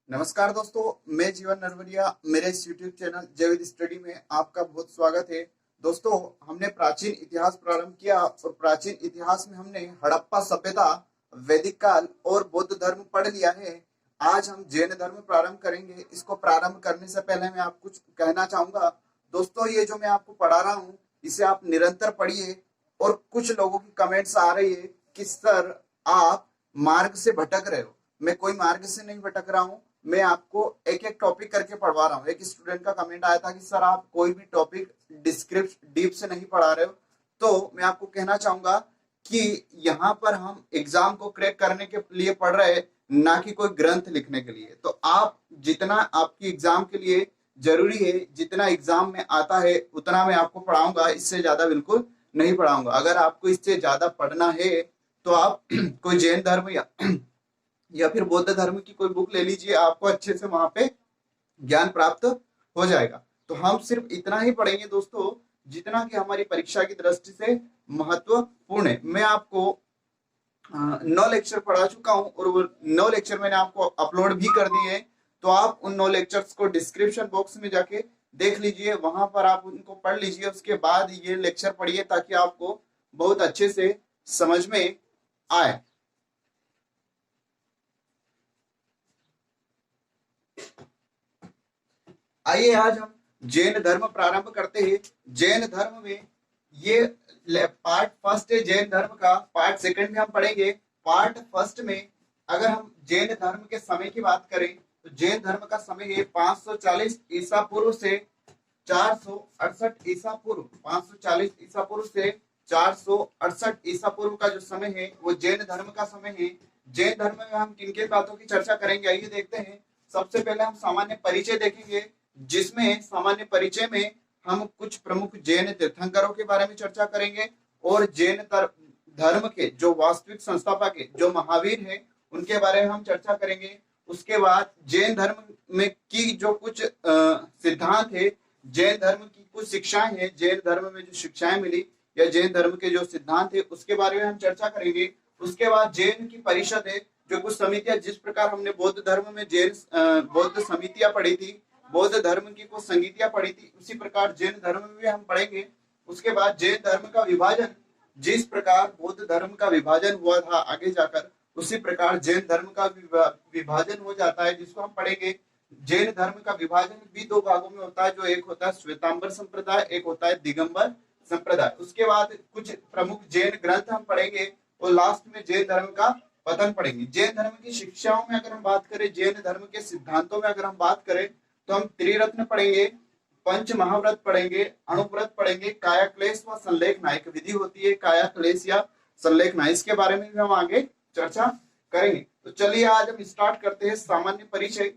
नमस्कार दोस्तों, मैं जीवन नरवरिया। मेरे इस YouTube चैनल जय स्टडी में आपका बहुत स्वागत है। दोस्तों, हमने प्राचीन इतिहास प्रारंभ किया और प्राचीन इतिहास में हमने हड़प्पा सभ्यता, वैदिक काल और बौद्ध धर्म पढ़ लिया है। आज हम जैन धर्म प्रारंभ करेंगे। इसको प्रारंभ करने से पहले मैं आपको कुछ कहना चाहूंगा। दोस्तों, ये जो मैं आपको पढ़ा रहा हूँ इसे आप निरंतर पढ़िए। और कुछ लोगों की कमेंट्स आ रही है कि सर आप मार्ग से भटक रहे हो। मैं कोई मार्ग से नहीं भटक रहा हूँ, मैं आपको एक एक टॉपिक करके पढ़वा रहा हूँ। एक स्टूडेंट का कमेंट आया था कि सर आप कोई भी टॉपिक डिस्क्रिप्ट डीप से नहीं पढ़ा रहे हो। तो मैं आपको कहना चाहूंगा कि यहाँ पर हम एग्जाम को क्रैक करने के लिए पढ़ रहे हैं, ना कि कोई ग्रंथ लिखने के लिए। तो आप जितना आपकी एग्जाम के लिए जरूरी है, जितना एग्जाम में आता है उतना मैं आपको पढ़ाऊंगा। इससे ज्यादा बिल्कुल नहीं पढ़ाऊंगा। अगर आपको इससे ज्यादा पढ़ना है तो आप कोई जैन धर्म या फिर बौद्ध धर्म की कोई बुक ले लीजिए, आपको अच्छे से वहां पे ज्ञान प्राप्त हो जाएगा। तो हम सिर्फ इतना ही पढ़ेंगे दोस्तों जितना कि हमारी परीक्षा की दृष्टि से महत्वपूर्ण है। मैं आपको 9 लेक्चर पढ़ा चुका हूं और वो 9 लेक्चर मैंने आपको अपलोड भी कर दिए हैं। तो आप उन 9 लेक्चर्स को डिस्क्रिप्शन बॉक्स में जाके देख लीजिए, वहां पर आप उनको पढ़ लीजिए। उसके बाद ये लेक्चर पढ़िए ताकि आपको बहुत अच्छे से समझ में आए। आइए आज हम जैन धर्म प्रारंभ करते हैं। जैन धर्म में ये पार्ट फर्स्ट है जैन धर्म का। पार्ट सेकंड में हम पढ़ेंगे। पार्ट फर्स्ट में अगर हम जैन धर्म के समय की बात करें तो जैन धर्म का समय है 540 ईसा पूर्व से 468 ईसा पूर्व। 540 ईसा पूर्व से 468 ईसा पूर्व का जो समय है वो जैन धर्म का समय है। जैन धर्म में हम किन किन बातों की चर्चा करेंगे, आइए देखते हैं। सबसे पहले हम सामान्य परिचय देखेंगे, जिसमें सामान्य परिचय में हम कुछ प्रमुख जैन तीर्थंकरों के बारे में चर्चा करेंगे और जैन धर्म के जो वास्तविक संस्थापक है, जो महावीर है, उनके बारे में हम चर्चा करेंगे। उसके बाद जैन धर्म में की जो कुछ सिद्धांत है, जैन धर्म की कुछ शिक्षाएं हैं, जैन धर्म में जो शिक्षाएं मिली या जैन धर्म के जो सिद्धांत है उसके बारे में हम चर्चा करेंगे। उसके बाद जैन की परिषद है, जो कुछ समितियां, जिस प्रकार हमने बौद्ध धर्म में जैन बौद्ध समितियां पढ़ी थी, बौद्ध धर्म की कुछ संगीतियां पढ़ी थी, उसी प्रकार जैन धर्म में भी हम पढ़ेंगे। उसके बाद जैन धर्म का विभाजन, जिस प्रकार बौद्ध धर्म का विभाजन हुआ था आगे जाकर, उसी प्रकार जैन धर्म का विभाजन हो जाता है, जिसको हम पढ़ेंगे। जैन धर्म का विभाजन भी दो भागों में होता है, जो एक होता है श्वेतांबर संप्रदाय, एक होता है दिगंबर संप्रदाय। उसके बाद कुछ प्रमुख जैन ग्रंथ हम पढ़ेंगे और लास्ट में जैन धर्म का पतन पढ़ेंगे। जैन धर्म की शिक्षाओं में अगर हम बात करें, जैन धर्म के सिद्धांतों में अगर हम बात करें तो हम त्रिरत्न पढ़ेंगे, पंच महाव्रत पढ़ेंगे, अणुव्रत पढ़ेंगे, काया क्लेश व संलेखना, एक विधि होती है काया क्लेश या संलेखना, इसके बारे में भी हम आगे चर्चा करेंगे। तो चलिए आज हम स्टार्ट करते हैं सामान्य परिचय।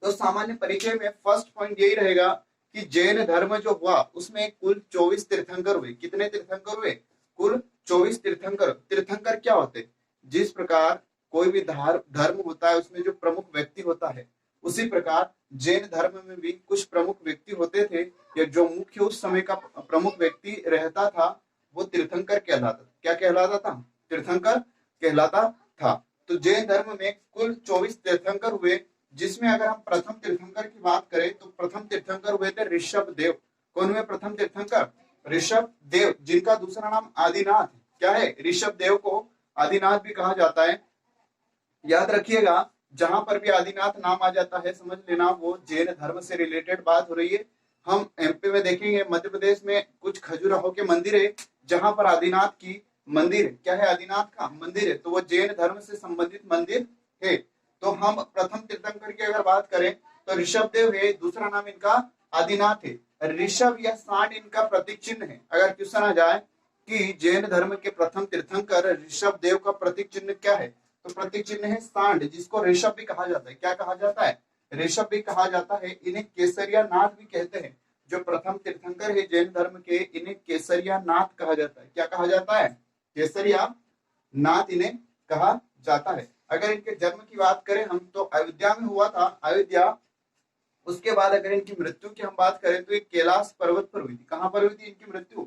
तो सामान्य परिचय में फर्स्ट पॉइंट यही रहेगा कि जैन धर्म जो हुआ उसमें कुल 24 तीर्थंकर हुए। कितने तीर्थंकर हुए? कुल 24 तीर्थंकर। तीर्थंकर क्या होते? जिस प्रकार कोई भी धर्म होता है उसमें जो प्रमुख व्यक्ति होता है, उसी प्रकार जैन धर्म में भी कुछ प्रमुख व्यक्ति होते थे, या जो मुख्य उस समय का प्रमुख व्यक्ति रहता था वो तीर्थंकर कहलाता। क्या कहलाता था? तीर्थंकर कहलाता था। तो जैन धर्म में कुल 24 तीर्थंकर हुए, जिसमें अगर हम प्रथम तीर्थंकर की बात करें तो प्रथम तीर्थंकर हुए थे ऋषभ देव। कौन हुए प्रथम तीर्थंकर? ऋषभ देव, जिनका दूसरा नाम आदिनाथ। क्या है? ऋषभ देव को आदिनाथ भी कहा जाता है। याद रखिएगा, जहां पर भी आदिनाथ नाम आ जाता है समझ लेना वो जैन धर्म से रिलेटेड बात हो रही है। हम एमपी में देखेंगे, मध्य प्रदेश में कुछ खजुराहो के मंदिर है जहां पर आदिनाथ की मंदिर है। क्या है? आदिनाथ का मंदिर है, तो वो जैन धर्म से संबंधित मंदिर है। तो हम प्रथम तीर्थंकर की अगर बात करें तो ऋषभ देव है, दूसरा नाम इनका आदिनाथ है। ऋषभ या सांड इनका प्रतीक चिन्ह है। अगर क्वेश्चन आ जाए कि जैन धर्म के प्रथम तीर्थंकर ऋषभ देव का प्रतीक चिन्ह क्या है, तो प्रतीक चिन्ह है सांड, जिसको ऋषभ भी कहा जाता है। क्या कहा जाता है? ऋषभ भी कहा जाता है। इन्हें केसरिया नाथ भी कहते हैं। जो प्रथम तीर्थंकर है जैन धर्म के, इन्हें केसरिया नाथ कहा जाता है। क्या कहा जाता है? केसरिया नाथ इन्हें कहा जाता है। अगर इनके जन्म की बात करें हम तो अयोध्या में हुआ था, अयोध्या। उसके बाद अगर इनकी मृत्यु की हम बात करें तो ये कैलाश पर्वत पर हुई थी। कहां पर हुई थी इनकी मृत्यु?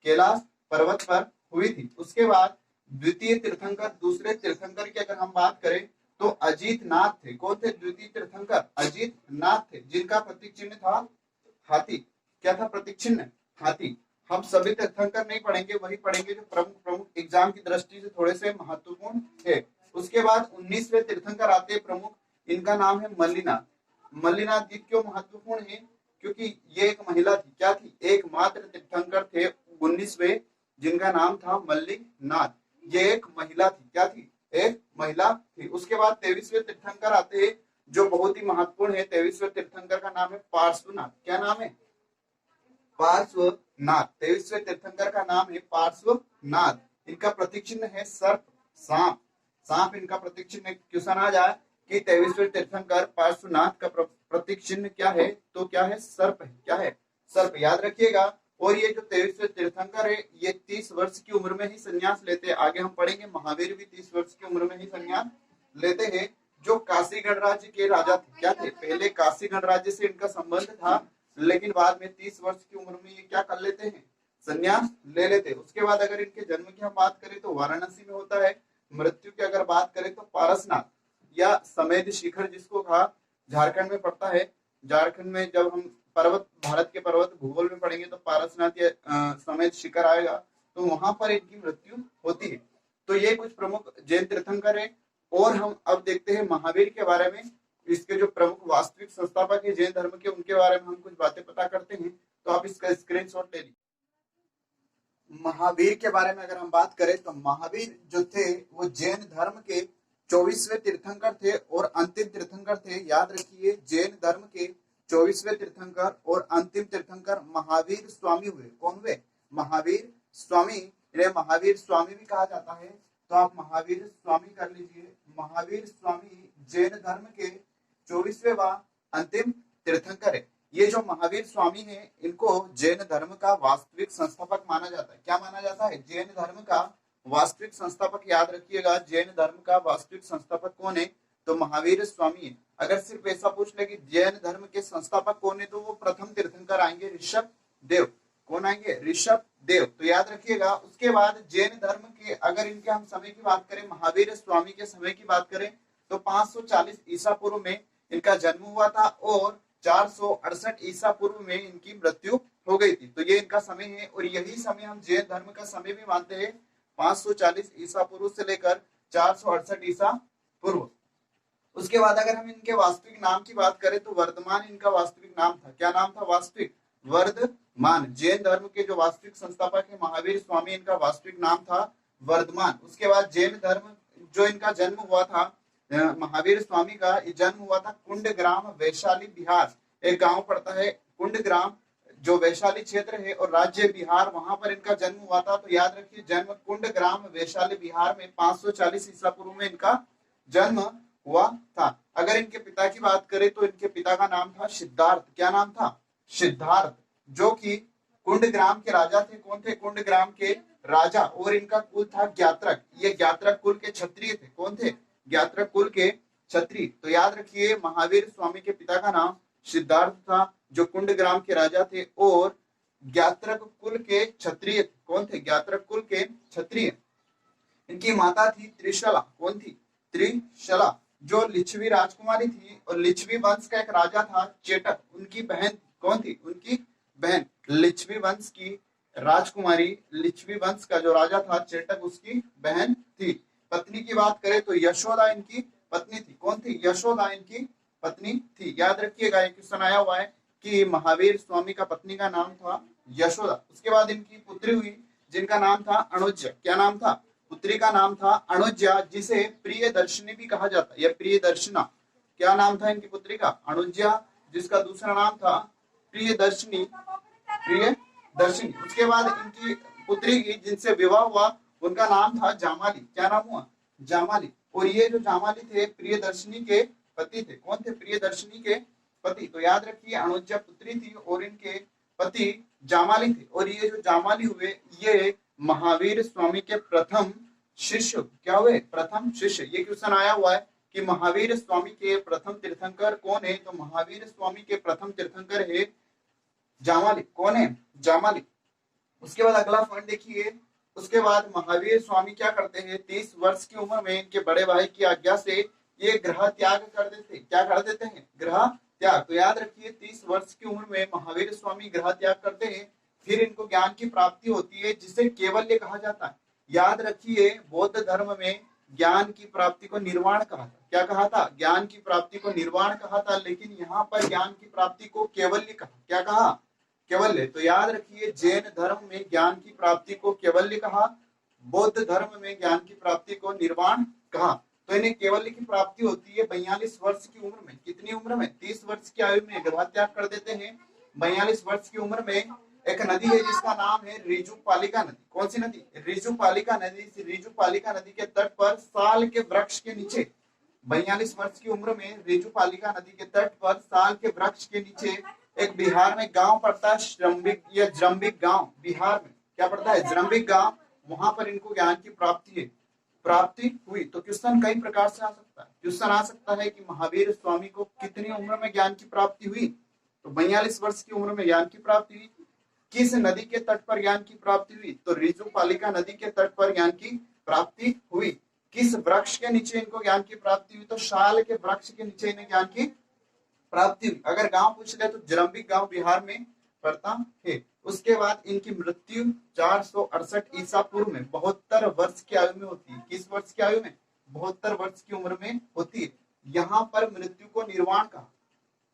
कैलाश पर्वत पर हुई थी। उसके बाद द्वितीय तीर्थंकर, दूसरे तीर्थंकर की अगर हम बात करें तो अजीत नाथ थे। कौन थे? द्वितीय तीर्थंकर अजीत नाथ थे, जिनका प्रतीक चिन्ह था हाथी। क्या था प्रतीक चिन्ह? हाथी। हम सभी तीर्थंकर नहीं पढ़ेंगे, वही पढ़ेंगे जो प्रमुख प्रमुख एग्जाम की दृष्टि से थोड़े से महत्वपूर्ण है। उसके बाद 19वें तीर्थंकर आते हैं प्रमुख, इनका नाम है मल्लीनाथ। मल्लीनाथ जी क्यों महत्वपूर्ण है? क्योंकि ये एक महिला थी। क्या थी? एकमात्र तीर्थंकर थे 19वें, जिनका नाम था मल्लीनाथ। ये एक महिला थी। क्या थी? एक महिला थी। उसके बाद 23वें तीर्थंकर आते हैं, जो बहुत ही महत्वपूर्ण है। 23वें तीर्थंकर का नाम है पार्श्वनाथ। क्या नाम है? पार्श्वनाथ। 23वें तीर्थंकर का नाम है पार्श्वनाथ। इनका प्रतीक चिन्ह है सर्प, सांप। सांप इनका प्रतीक चिन्ह। क्वेश्चन आ जाए कि 23वें तीर्थंकर पार्श्वनाथ का प्रतीक चिन्ह क्या है, तो क्या है? सर्प है। क्या है? सर्प। याद रखिएगा। और ये जो 23वें तीर्थंकर है, ये 30 वर्ष की उम्र में ही संन्यास लेते हैं। आगे हम पढ़ेंगे महावीर भी 30 वर्ष की उम्र में ही संन्यास लेते हैं। जो काशी गणराज्य के राजा थे। क्या थे? पहले काशी गणराज्य से इनका संबंध था, लेकिन बाद में 30 वर्ष की उम्र में ये क्या कर लेते हैं? संन्यास ले लेते हैं। उसके बाद अगर इनके जन्म की हम बात करें तो वाराणसी में होता है। मृत्यु की अगर बात करें तो पारसनाथ या समेध शिखर, जिसको कहा, झारखंड में पड़ता है। झारखंड में जब हम पर्वत, भारत के पर्वत भूगोल में पढ़ेंगे तो पारसनाथ या समेध शिखर आएगा, तो वहां पर इनकी मृत्यु होती है। तो ये कुछ प्रमुख जैन तीर्थंकर है। और हम अब देखते हैं महावीर के बारे में। इसके जो प्रमुख वास्तविक संस्थापक है जैन धर्म के, उनके बारे में हम कुछ बातें पता करते हैं। तो आप इसका स्क्रीनशॉट ले लीजिए। महावीर के बारे में अगर हम बात करें तो महावीर जो थे वो जैन धर्म के 24वें तीर्थंकर थे और अंतिम तीर्थंकर थे। याद रखिए, जैन धर्म के 24वें तीर्थंकर और अंतिम तीर्थंकर महावीर स्वामी हुए। कौन हुए? महावीर स्वामी। इन्हें महावीर स्वामी भी कहा जाता है, तो आप महावीर स्वामी कर लीजिए। महावीर स्वामी जैन धर्म के 24वें व अंतिम तीर्थंकर है। ये जो महावीर स्वामी है, इनको जैन धर्म का वास्तविक संस्थापक माना जाता है। क्या माना जाता है? जैन धर्म का वास्तविक संस्थापक। याद रखिएगा, जैन धर्म का वास्तविक संस्थापक कौन है? तो महावीर स्वामी है। अगर सिर्फ ऐसा पूछ ले कि जैन धर्म के संस्थापक कौन है, तो वो प्रथम तीर्थंकर आएंगे ऋषभ देव। कौन आएंगे? ऋषभ देव। तो याद रखिएगा। उसके बाद जैन धर्म के अगर इनके हम समय की बात करें, महावीर स्वामी के समय की बात करें, तो 540 ईसा पूर्व में इनका जन्म हुआ था और 468 ईसा पूर्व में इनकी मृत्यु हो गई थी। तो ये इनका समय है और यही समय हम जैन धर्म का समय भी मानते हैं, 540 ईसा पूर्व से लेकर 468 ईसा पूर्व। उसके बाद अगर हम इनके वास्तविक नाम की बात करें तो वर्धमान इनका वास्तविक नाम था। क्या नाम था? वास्तविक वर्धमान। जैन धर्म के जो वास्तविक संस्थापक है महावीर स्वामी, इनका वास्तविक नाम था वर्धमान। उसके बाद जैन धर्म जो इनका जन्म हुआ था, महावीर स्वामी का जन्म हुआ था कुंडग्राम, वैशाली, बिहार। एक गांव पड़ता है कुंडग्राम, जो वैशाली क्षेत्र है और राज्य बिहार, वहां पर इनका जन्म हुआ था। तो याद रखिए, जन्म कुंडग्राम, वैशाली, बिहार में 540 ईसा पूर्व में इनका जन्म हुआ था। अगर इनके पिता की बात करें तो इनके पिता का नाम था सिद्धार्थ। क्या नाम था? सिद्धार्थ, जो कि कुंडग्राम के राजा थे। कौन थे? कुंडग्राम के राजा। और इनका कुल था ज्ञात्रक। ये ज्ञात्रक कुल के क्षत्रिय थे। कौन थे? ज्ञात्रक कुल के क्षत्रिय। तो याद रखिए, महावीर स्वामी के पिता का नाम सिद्धार्थ था, जो कुंडग्राम के राजा थे और ज्ञात्रक कुल के क्षत्रिय। कौन थे? ज्ञात्रक कुल के क्षत्रिय। इनकी माता थी त्रिशला। कौन थी? त्रिशला, जो लिच्छवी राजकुमारी थी। और लिच्छवी वंश का एक राजा था चेटक, उनकी बहन। कौन थी? उनकी बहन। लिच्छवी वंश की राजकुमारी, लिच्छवी वंश का जो राजा था चेटक, उसकी बहन थी। पत्नी की बात करें तो यशोदा इनकी पत्नी थी। कौन थी? यशोदा इनकी पत्नी थी। याद रखिएगा, एक क्वेश्चन आया हुआ है कि महावीर स्वामी का पत्नी का नाम था यशोदा। उसके बाद इनकी पुत्री हुई, जिनका नाम था अनुज्या। क्या नाम था? पुत्री का नाम था अनुज्या, जिसे प्रिय दर्शनी भी कहा जाता है, या प्रिय दर्शना। क्या नाम था इनकी पुत्री का? अनुज्या, जिसका दूसरा नाम था प्रिय दर्शनी। प्रिय दर्शनी। उसके बाद इनकी पुत्री की जिनसे विवाह हुआ, उनका नाम था जामाली। क्या नाम हुआ? जामाली। और ये जो जामाली थे प्रियदर्शनी के पति थे। कौन थे? प्रियदर्शनी के पति। तो याद रखिए, अनुज्जा पुत्री थी और इनके पति जामाली थे। और ये जो जामाली हुए, ये महावीर स्वामी के प्रथम शिष्य। क्या हुए? प्रथम शिष्य। ये क्वेश्चन आया हुआ है कि महावीर स्वामी के प्रथम तीर्थंकर कौन है? तो महावीर स्वामी के प्रथम तीर्थंकर है जामाली। कौन है? जामाली। उसके बाद अगला पॉइंट देखिए। उसके बाद महावीर स्वामी क्या करते हैं? 30 वर्ष की उम्र में इनके बड़े भाई की आज्ञा से ये ग्रह त्याग कर देते, क्या कर देते हैं, ग्रह त्याग। तो याद रखिए 30 वर्ष की उम्र में महावीर स्वामी ग्रह त्याग करते हैं, फिर इनको ज्ञान की प्राप्ति होती है जिसे केवल्य कहा जाता है। याद रखिए बौद्ध धर्म में ज्ञान की प्राप्ति को निर्वाण कहा था। क्या कहा था, ज्ञान की प्राप्ति को निर्वाण कहा था, लेकिन यहाँ पर ज्ञान की प्राप्ति को केवल्य कहा। क्या कहा, केवल्य। तो याद रखिए जैन धर्म में ज्ञान की प्राप्ति को केवल्य कहा, बौद्ध धर्म में ज्ञान की प्राप्ति को निर्वाण कहा। तो इन्हें केवल्य की प्राप्ति होती है 42 वर्ष की उम्र में। कितनी उम्र में, 30 वर्ष की आयु में ग्रह त्याग कर देते हैं। 42 वर्ष की उम्र में एक नदी है जिसका नाम है रिजुपालिका नदी। कौन सी नदी, रिजुपालिका नदी। रिजुपालिका नदी के तट पर साल के वृक्ष के नीचे, 42 वर्ष की उम्र में रिजुपालिका नदी के तट पर साल के वृक्ष के नीचे एक बिहार में गांव पड़ता है, श्रम्बिक या जम्बिक गांव। बिहार में क्या पड़ता है, जम्बिक गांव। वहां पर इनको ज्ञान की प्राप्ति हुई। तो क्वेश्चन कई प्रकार से आ सकता है। क्वेश्चन आ सकता है कि महावीर स्वामी को कितनी उम्र में ज्ञान की प्राप्ति हुई, तो 42 वर्ष की उम्र में ज्ञान की प्राप्ति हुई। किस नदी के तट पर ज्ञान की प्राप्ति हुई, तो रिजुपालिका नदी के तट पर ज्ञान की प्राप्ति हुई। किस वृक्ष के नीचे इनको ज्ञान की प्राप्ति हुई, तो शाल के वृक्ष के नीचे इन्हें ज्ञान की प्राप्ति हुई। अगर गांव पूछ ले तो जरम्बिक गांव बिहार में पड़ता है। उसके बाद इनकी मृत्यु 468 ईसा पूर्व में 72 वर्ष की आयु में होती है। किस वर्ष की आयु में, 72 वर्ष की उम्र में होती है। यहाँ पर मृत्यु को निर्वाण कहा।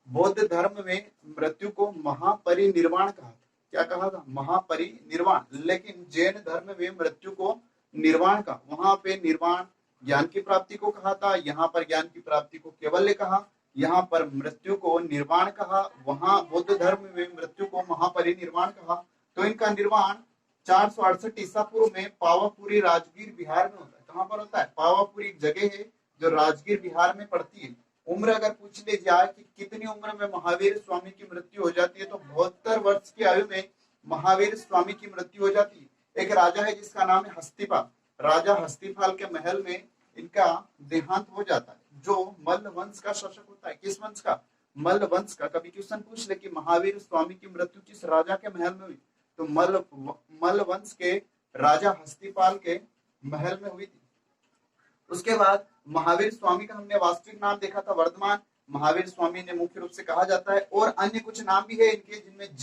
बौद्ध धर्म में मृत्यु को महापरिनिर्वाण कहा। क्या कहा था, महापरिनिर्वाण। लेकिन जैन धर्म में मृत्यु को निर्वाण का, वहां पे निर्वाण ज्ञान की प्राप्ति को कहा था, यहाँ पर ज्ञान की प्राप्ति को केवल्य कहा। यहाँ पर मृत्यु को निर्वाण कहा, वहां बौद्ध धर्म में मृत्यु को महापरिनिर्वाण कहा। तो इनका निर्वाण 468 ईसा पूर्व में पावापुरी राजगीर बिहार में होता है। कहाँ पर होता है, पावापुरी एक जगह है जो राजगीर बिहार में पड़ती है। उम्र अगर पूछ ली जाए कि कितनी उम्र में महावीर स्वामी की मृत्यु हो जाती है, तो 72 वर्ष की आयु में महावीर स्वामी की मृत्यु हो जाती है। एक राजा है जिसका नाम है हस्तिपाल। राजा हस्तिपाल के महल में इनका देहांत हो जाता है, जो मल्ल वंश का शासक होता है। किस वंश का, मल्ल वंश का। कभी क्वेश्चन पूछ ले कि महावीर स्वामी की मृत्यु किस राजा के महल में हुई, तो मल्ल वंश के राजा हस्तिपाल के महल में हुई थी। उसके बाद महावीर स्वामी का हमने वास्तविक नाम देखा था वर्धमान। महावीर स्वामी ने मुख्य रूप से कहा जाता है, और अन्य कुछ नाम भी है इनके जिनमें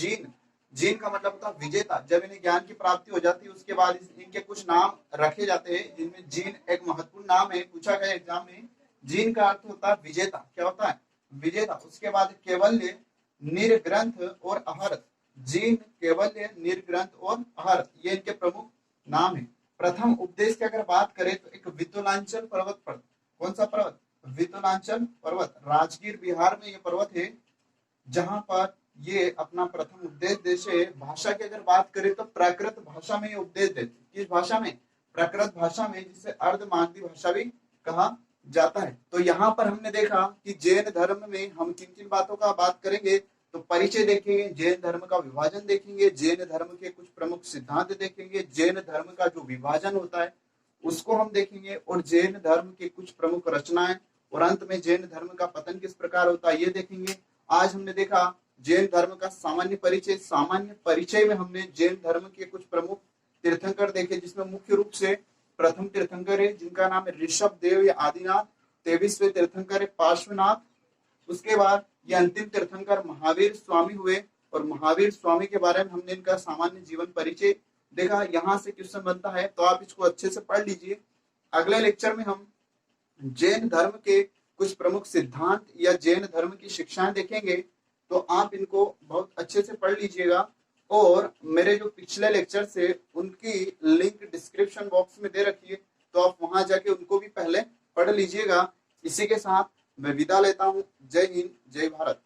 जीन का मतलब होता है विजेता। जब इन्हें ज्ञान की प्राप्ति हो जाती है उसके बाद इनके कुछ नाम रखे जाते हैं जिनमें जीन एक महत्वपूर्ण नाम है, पूछा गया एग्जाम में। जीन का अर्थ होता है विजेता। क्या होता है, विजेता। उसके बाद केवल्य, निर्ग्रंथ और अहर्त। जीन, केवल्य, निर्ग्रंथ और अहर्त, ये इनके प्रमुख नाम है। प्रथम उपदेश की अगर बात करें तो एक वितुलांचल पर्वत पर, कौन सा पर्वत, वितुलांचल पर्वत, राजगीर बिहार में ये पर्वत है, जहां पर ये अपना प्रथम उपदेश देते। भाषा की अगर बात करें तो प्राकृत भाषा में ये उपदेश देते। किस भाषा में, प्राकृत भाषा में, जिसे अर्धमागधी भाषा भी कहा जाता है। तो यहाँ पर हमने देखा कि जैन धर्म में हम किन किन बातों का बात करेंगे, तो परिचय देखेंगे, जैन धर्म का विभाजन देखेंगे, जैन धर्म के कुछ प्रमुख सिद्धांत देखेंगे, जैन धर्म का जो विभाजन होता है उसको हम देखेंगे, और जैन धर्म के कुछ प्रमुख रचनाएं, और अंत में जैन धर्म का पतन किस प्रकार होता है ये देखेंगे। आज हमने देखा जैन धर्म का सामान्य परिचय। सामान्य परिचय में हमने जैन धर्म के कुछ प्रमुख तीर्थंकर देखे, जिसमें मुख्य रूप से प्रथम तीर्थंकर है जिनका नाम है ऋषभ देव या आदिनाथ। 23वें तीर्थंकर है पार्श्वनाथ। उसके बाद ये अंतिम तीर्थंकर महावीर स्वामी हुए, और महावीर स्वामी के बारे में हमने इनका सामान्य जीवन परिचय देखा। यहाँ से क्वेश्चन बनता है तो आप इसको अच्छे से पढ़ लीजिए। अगले लेक्चर में हम जैन धर्म के कुछ प्रमुख सिद्धांत या जैन धर्म की शिक्षाएं देखेंगे, तो आप इनको बहुत अच्छे से पढ़ लीजिएगा। और मेरे जो पिछले लेक्चर से उनकी लिंक डिस्क्रिप्शन बॉक्स में दे रखी है, तो आप वहां जाके उनको भी पहले पढ़ लीजिएगा। इसी के साथ मैं विदा लेता हूँ। जय हिंद, जय भारत।